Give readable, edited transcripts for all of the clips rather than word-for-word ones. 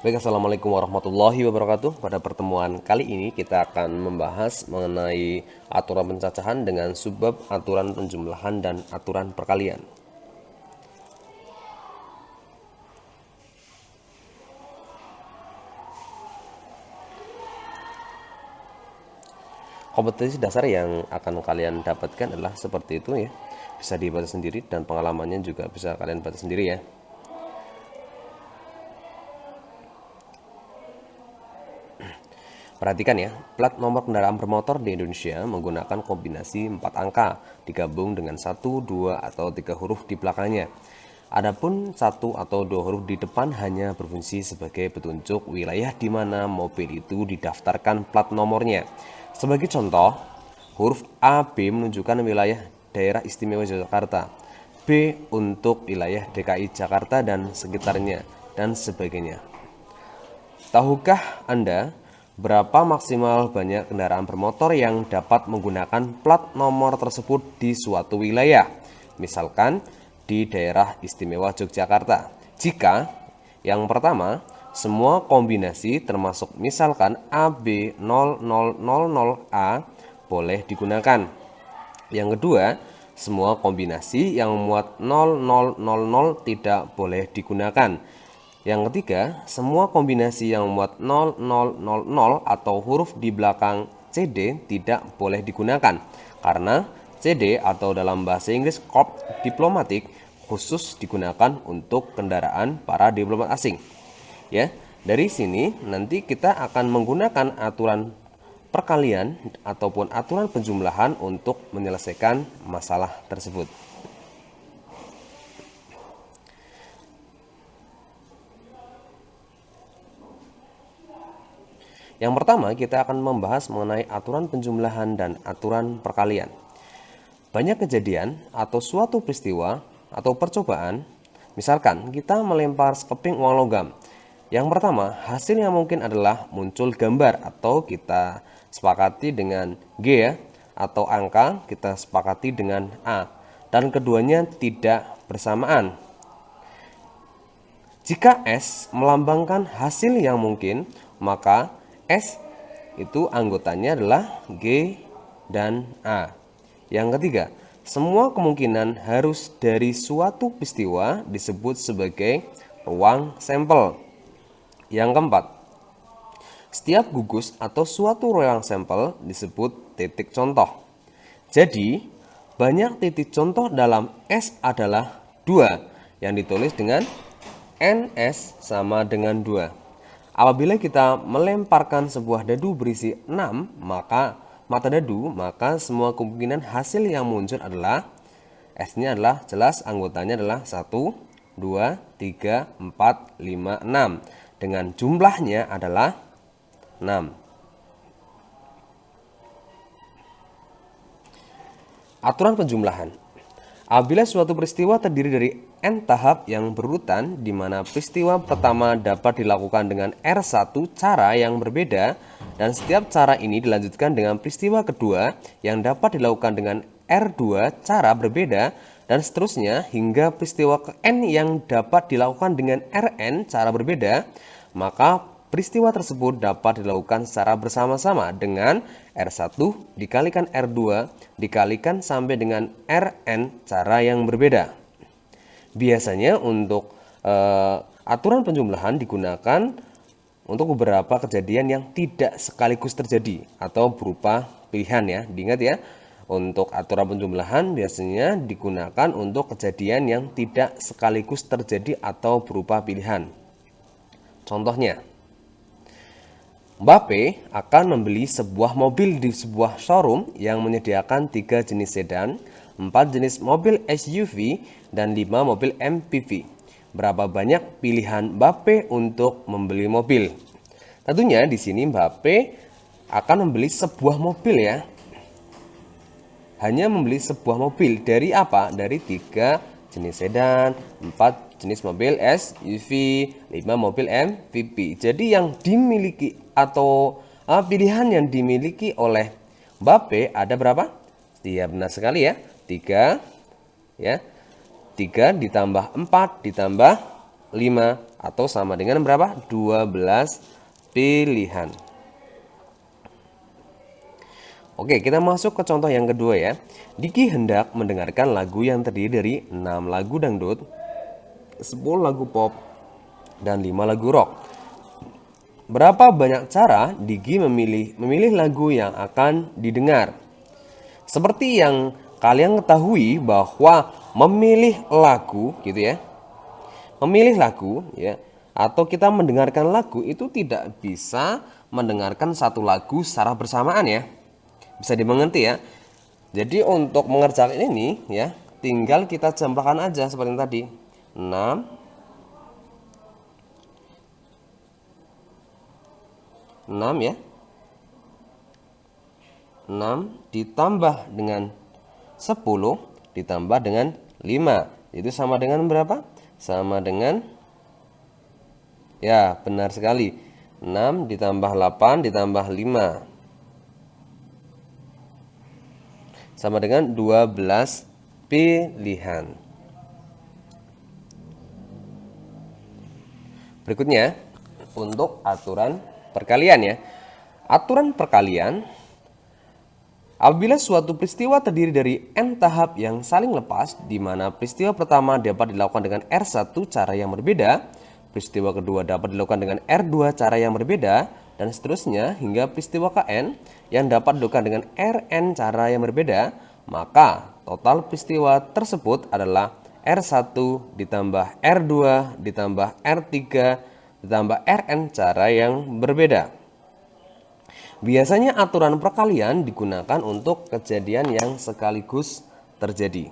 Baik, assalamualaikum warahmatullahi wabarakatuh. Pada pertemuan kali ini kita akan membahas mengenai aturan pencacahan dengan subbab aturan penjumlahan dan aturan perkalian. Kompetensi dasar yang akan kalian dapatkan adalah seperti itu ya. Bisa dibaca sendiri dan pengalamannya juga bisa kalian baca sendiri ya. Perhatikan ya, plat nomor kendaraan bermotor di Indonesia menggunakan kombinasi 4 angka digabung dengan 1, 2, atau 3 huruf di belakangnya. Adapun 1 atau 2 huruf di depan hanya berfungsi sebagai petunjuk wilayah di mana mobil itu didaftarkan plat nomornya. Sebagai contoh, huruf A, B menunjukkan wilayah daerah istimewa Yogyakarta, B untuk wilayah DKI Jakarta dan sekitarnya, dan sebagainya. Tahukah Anda berapa maksimal banyak kendaraan bermotor yang dapat menggunakan plat nomor tersebut di suatu wilayah? Misalkan di daerah istimewa Yogyakarta. Jika yang pertama, semua kombinasi termasuk misalkan AB0000A boleh digunakan. Yang kedua, semua kombinasi yang memuat 0000 tidak boleh digunakan. Yang ketiga, semua kombinasi yang memuat 0000 atau huruf di belakang CD tidak boleh digunakan karena CD atau dalam bahasa Inggris Corp Diplomatic khusus digunakan untuk kendaraan para diplomat asing. Ya, dari sini nanti kita akan menggunakan aturan perkalian ataupun aturan penjumlahan untuk menyelesaikan masalah tersebut. Yang pertama, kita akan membahas mengenai aturan penjumlahan dan aturan perkalian. Banyak kejadian atau suatu peristiwa atau percobaan, misalkan kita melempar sekeping uang logam. Yang pertama, hasilnya mungkin adalah muncul gambar atau kita sepakati dengan G ya, atau angka kita sepakati dengan A, dan keduanya tidak bersamaan. Jika S melambangkan hasil yang mungkin, maka S itu anggotanya adalah G dan A. Yang ketiga, semua kemungkinan harus dari suatu peristiwa disebut sebagai ruang sampel. Yang keempat, setiap gugus atau suatu ruang sampel disebut titik contoh. Jadi, banyak titik contoh dalam S adalah 2 yang ditulis dengan NS sama dengan 2. Apabila kita melemparkan sebuah dadu berisi 6 mata dadu, maka semua kemungkinan hasil yang muncul adalah S-nya adalah jelas anggotanya adalah 1, 2, 3, 4, 5, 6 dengan jumlahnya adalah 6. Aturan penjumlahan. Apabila suatu peristiwa terdiri dari N tahap yang berurutan, di mana peristiwa pertama dapat dilakukan dengan R1 cara yang berbeda, dan setiap cara ini dilanjutkan dengan peristiwa kedua yang dapat dilakukan dengan R2 cara berbeda, dan seterusnya hingga peristiwa ke N yang dapat dilakukan dengan Rn cara berbeda, maka peristiwa tersebut dapat dilakukan secara bersama-sama dengan R1 dikalikan R2 dikalikan sampai dengan Rn cara yang berbeda. Biasanya untuk aturan penjumlahan digunakan untuk beberapa kejadian yang tidak sekaligus terjadi atau berupa pilihan ya. Diingat ya, untuk aturan penjumlahan biasanya digunakan untuk kejadian yang tidak sekaligus terjadi atau berupa pilihan. Contohnya, Mbappe akan membeli sebuah mobil di sebuah showroom yang menyediakan 3 jenis sedan, 4 jenis mobil SUV, dan 5 mobil MPV. Berapa banyak pilihan Mbappe untuk membeli mobil? Tentunya di sini Mbappe akan membeli sebuah mobil ya. Hanya membeli sebuah mobil dari apa? Dari 3 jenis sedan, 4 jenis mobil SUV, 5 mobil MPV. Jadi yang dimiliki atau pilihan yang dimiliki oleh Mbappe ada berapa? Iya benar sekali ya, 3 ya. 3 ditambah 4 ditambah 5 atau sama dengan berapa? 12 pilihan. Oke, kita masuk ke contoh yang kedua ya. Diki hendak mendengarkan lagu yang terdiri dari 6 lagu dangdut, 10 lagu pop, dan 5 lagu rock. Berapa banyak cara Diki memilih lagu yang akan didengar? Seperti yang kalian ketahui bahwa memilih lagu gitu ya. Memilih lagu ya atau kita mendengarkan lagu itu tidak bisa mendengarkan satu lagu secara bersamaan ya. Bisa dimengerti ya. Jadi untuk mengerjakan ini ya, tinggal kita jumlahkan aja seperti yang tadi. 6 ya. 6 ditambah dengan 10 ditambah dengan 5. Itu sama dengan berapa? Sama dengan, ya benar sekali, 6 ditambah 8 ditambah 5 sama dengan 12 pilihan. Berikutnya untuk aturan perkalian ya. Aturan perkalian, apabila suatu peristiwa terdiri dari n tahap yang saling lepas, di mana peristiwa pertama dapat dilakukan dengan R1 cara yang berbeda, peristiwa kedua dapat dilakukan dengan R2 cara yang berbeda, dan seterusnya hingga peristiwa Kn yang dapat dilakukan dengan Rn cara yang berbeda, maka total peristiwa tersebut adalah R1 ditambah R2 ditambah R3 ditambah Rn cara yang berbeda. Biasanya aturan perkalian digunakan untuk kejadian yang sekaligus terjadi.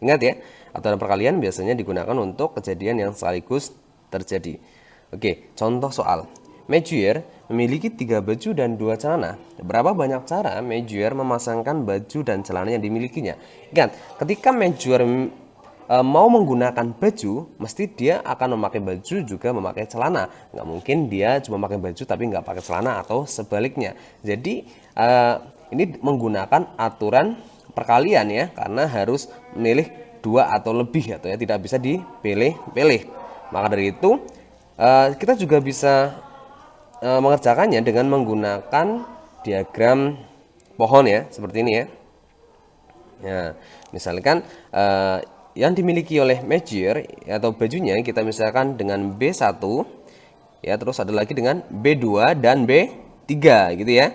Ingat ya, aturan perkalian biasanya digunakan untuk kejadian yang sekaligus terjadi. Oke, contoh soal. Mejuer memiliki 3 baju dan 2 celana. Berapa banyak cara Mejuer memasangkan baju dan celana yang dimilikinya? Ingat, ketika Mejuer mau menggunakan baju, mesti dia akan memakai baju juga memakai celana. Nggak mungkin dia cuma pakai baju tapi nggak pakai celana atau sebaliknya. Jadi ini menggunakan aturan perkalian ya, karena harus memilih 2 atau lebih atau ya, tidak bisa dipilih-pilih. Maka dari itu kita juga bisa mengerjakannya dengan menggunakan diagram pohon ya, seperti ini ya. Nah, misalkan yang dimiliki oleh Mejuer atau bajunya kita misalkan dengan B1 ya, terus ada lagi dengan B2 dan B3 gitu ya.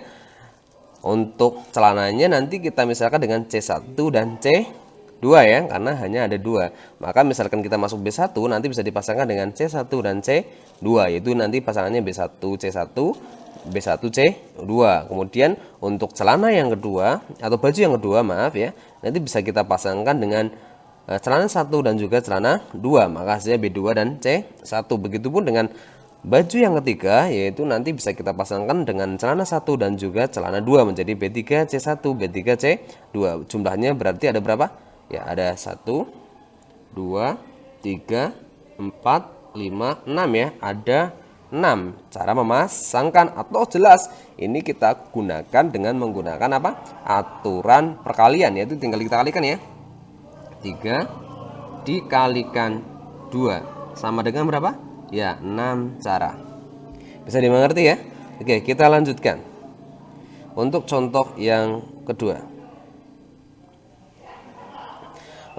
Untuk celananya nanti kita misalkan dengan C1 dan C2 ya, karena hanya ada 2. Maka misalkan kita masuk B1 nanti bisa dipasangkan dengan C1 dan C2, yaitu nanti pasangannya B1 C1 B1 C2. Kemudian untuk celana yang kedua atau baju yang kedua maaf ya, nanti bisa kita pasangkan dengan celana 1 dan juga celana 2, maka hasilnya B2 dan C1. Begitupun dengan baju yang ketiga, yaitu nanti bisa kita pasangkan dengan celana 1 dan juga celana 2 menjadi B3 C1 B3 C2. Jumlahnya berarti ada berapa? Ya, ada 1 2 3 4 5 6 ya. Ada 6 cara memasangkan, atau jelas ini kita gunakan dengan menggunakan apa? Aturan perkalian, yaitu tinggal kita kalikan ya. 3 dikalikan 2 sama dengan berapa? Ya, 6 cara. Bisa dimengerti ya? Oke, kita lanjutkan. Untuk contoh yang kedua.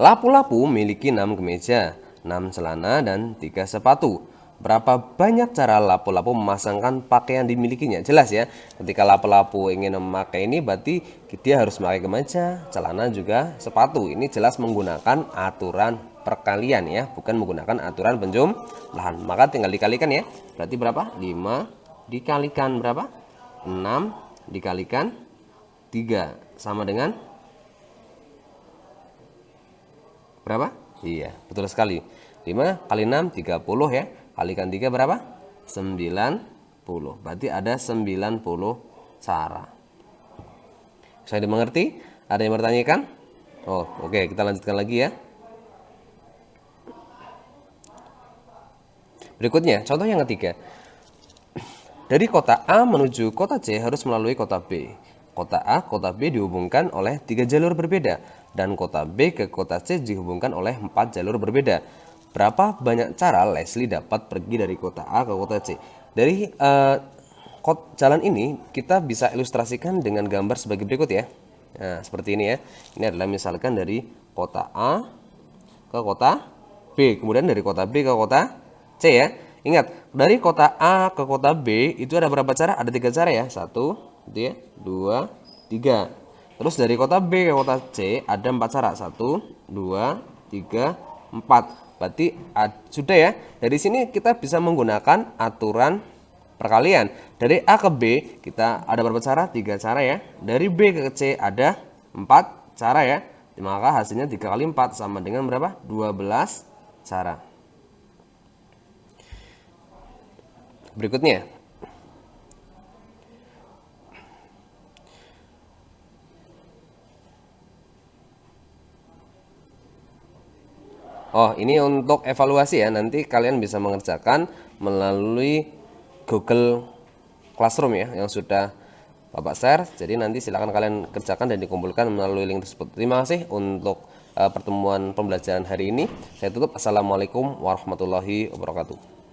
Lapu-lapu memiliki 6 kemeja, 6 celana, dan 3 sepatu. Berapa banyak cara lapu-lapu memasangkan pakaian dimilikinya? Jelas ya, ketika lapu-lapu ingin memakai ini berarti dia harus memakai kemeja, celana, juga sepatu. Ini jelas menggunakan aturan perkalian ya, bukan menggunakan aturan penjumlahan. Maka tinggal dikalikan ya. Berarti berapa? 5 dikalikan berapa? 6 dikalikan 3 sama dengan berapa? Iya, betul sekali. 5 kali 6 30 ya. Kalikan 3 berapa? 90. Berarti ada 90 cara. Bisa dimengerti? Ada yang bertanyakan? Oh, oke, kita lanjutkan lagi ya. Berikutnya, contoh yang ketiga. Dari kota A menuju kota C harus melalui kota B. Kota A, kota B dihubungkan oleh 3 jalur berbeda. dan kota B ke kota C dihubungkan oleh 4 jalur berbeda. Berapa banyak cara Leslie dapat pergi dari kota A ke kota C? Dari jalan ini kita bisa ilustrasikan dengan gambar sebagai berikut ya. Nah, seperti ini ya. Ini adalah misalkan dari kota A ke kota B, kemudian dari kota B ke kota C ya. Ingat, dari kota A ke kota B itu ada berapa cara? Ada 3 cara ya. 1, 2, 3. Terus dari kota B ke kota C ada 4 cara. 1, 2, 3, 4. Berarti sudah ya. Dari sini kita bisa menggunakan aturan perkalian. Dari A ke B kita ada berapa cara? 3 cara ya. Dari B ke C ada 4 cara ya. Maka hasilnya 3 kali 4 sama dengan berapa? 12 cara. Berikutnya, ini untuk evaluasi ya. Nanti kalian bisa mengerjakan melalui Google Classroom ya, yang sudah Bapak share. Jadi nanti silakan kalian kerjakan dan dikumpulkan melalui link tersebut. Terima kasih untuk pertemuan pembelajaran hari ini. Saya tutup. Assalamualaikum warahmatullahi wabarakatuh.